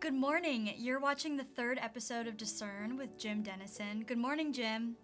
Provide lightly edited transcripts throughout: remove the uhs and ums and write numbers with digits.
Good morning. You're watching the third episode of Discern with Jim Denison. Good morning, Jim.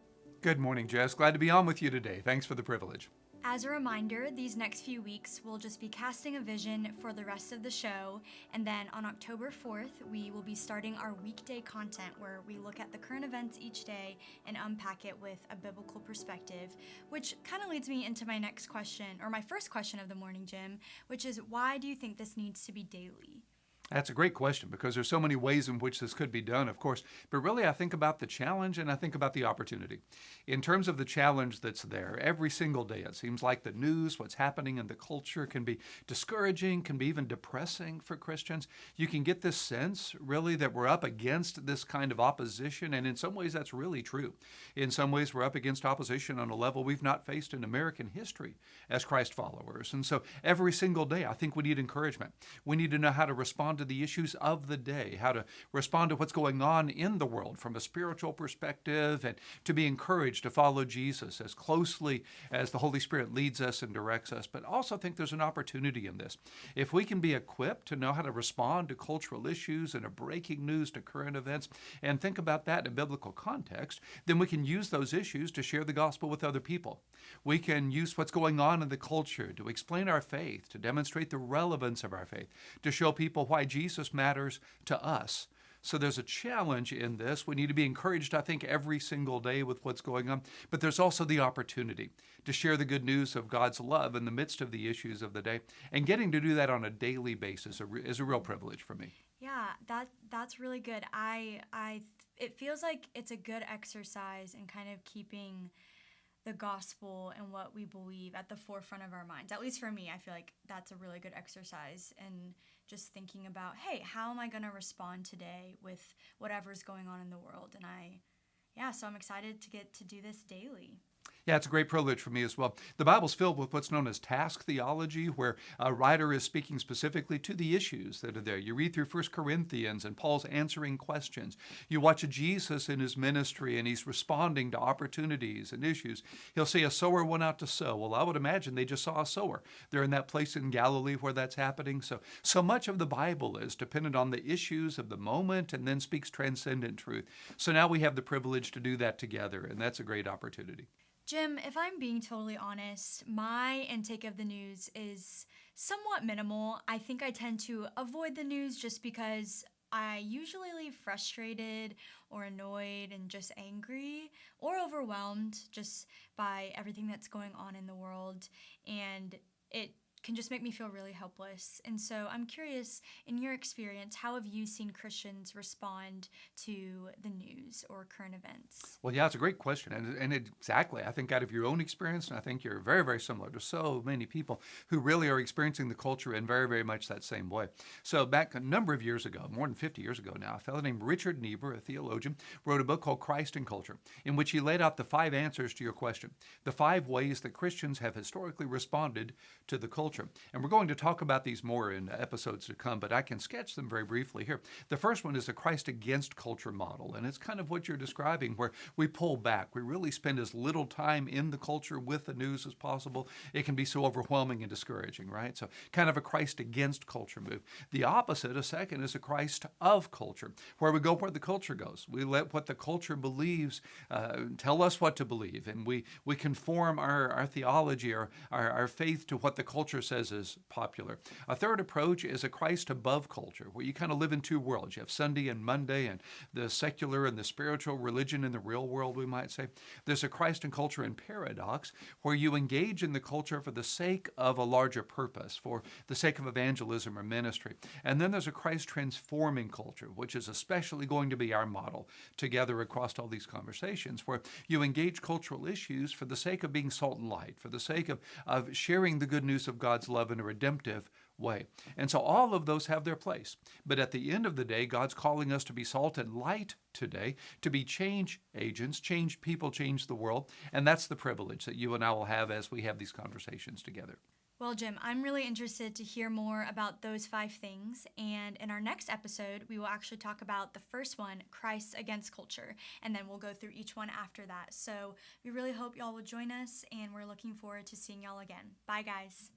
Good morning, Jess. Glad to be on with you today. Thanks for the privilege. As a reminder, these next few weeks we'll just be casting a vision for the rest of the show, and then on October 4th, we will be starting our weekday content where we look at the current events each day and unpack it with a biblical perspective, which kind of leads me into my next question, or my first question of the morning, Jim, which is, why do you think this needs to be daily? That's a great question because there's so many ways in which this could be done, of course. But really, I think about the challenge and I think about the opportunity. In terms of the challenge that's there, every single day it seems like the news, what's happening in the culture can be discouraging, can be even depressing for Christians. You can get this sense, really, that we're up against this kind of opposition, and in some ways that's really true. In some ways we're up against opposition on a level we've not faced in American history as Christ followers. And so every single day I think we need encouragement. We need to know how to respond to the issues of the day, how to respond to what's going on in the world from a spiritual perspective, and to be encouraged to follow Jesus as closely as the Holy Spirit leads us and directs us. But also think there's an opportunity in this. If we can be equipped to know how to respond to cultural issues and to breaking news, to current events, and think about that in a biblical context, then we can use those issues to share the gospel with other people. We can use what's going on in the culture to explain our faith, to demonstrate the relevance of our faith, to show people why Jesus matters to us. So there's a challenge in this. We need to be encouraged, I think, every single day with what's going on. But there's also the opportunity to share the good news of God's love in the midst of the issues of the day. And getting to do that on a daily basis is a real privilege for me. Yeah, that's really good. It feels like it's a good exercise in kind of keeping the gospel and what we believe at the forefront of our minds. At least for me, I feel like that's a really good exercise, and just thinking about, hey, how am I going to respond today with whatever's going on in the world? And so I'm excited to get to do this daily. Yeah, it's a great privilege for me as well. The Bible's filled with what's known as task theology, where a writer is speaking specifically to the issues that are there. You read through 1 Corinthians and Paul's answering questions. You watch Jesus in his ministry and he's responding to opportunities and issues. He'll say a sower went out to sow. Well, I would imagine they just saw a sower. They're in that place in Galilee where that's happening. So much of the Bible is dependent on the issues of the moment and then speaks transcendent truth. So now we have the privilege to do that together, and that's a great opportunity. Jim, if I'm being totally honest, my intake of the news is somewhat minimal. I think I tend to avoid the news just because I usually leave frustrated or annoyed and just angry or overwhelmed just by everything that's going on in the world, and it can just make me feel really helpless. And so I'm curious, in your experience, how have you seen Christians respond to the news or current events? Well, yeah, it's a great question. And exactly, I think out of your own experience, and I think you're very, very similar to so many people who really are experiencing the culture in very, very much that same way. So back a number of years ago, more than 50 years ago now, a fellow named Richard Niebuhr, a theologian, wrote a book called Christ and Culture, in which he laid out the 5 answers to your question, the 5 ways that Christians have historically responded to the culture. And we're going to talk about these more in episodes to come, but I can sketch them very briefly here. The first one is the Christ against culture model, and it's kind of what you're describing, where we pull back. We really spend as little time in the culture with the news as possible. It can be so overwhelming and discouraging, right? So kind of a Christ against culture move. The opposite, a second, is a Christ of culture, where we go where the culture goes. We let what the culture believes tell us what to believe, and we conform our theology or our faith to what the culture says is popular. A third approach is a Christ above culture, where you kind of live in 2 worlds. You have Sunday and Monday, and the secular and the spiritual, religion and the real world, we might say. There's a Christ and culture in paradox, where you engage in the culture for the sake of a larger purpose, for the sake of evangelism or ministry. And then there's a Christ transforming culture, which is especially going to be our model together across all these conversations, where you engage cultural issues for the sake of being salt and light, for the sake of sharing the good news of God's love in a redemptive way. And so all of those have their place. But at the end of the day, God's calling us to be salt and light today, to be change agents, change people, change the world. And that's the privilege that you and I will have as we have these conversations together. Well, Jim, I'm really interested to hear more about those 5 things. And in our next episode, we will actually talk about the first one, Christ against culture. And then we'll go through each one after that. So we really hope y'all will join us, and we're looking forward to seeing y'all again. Bye, guys.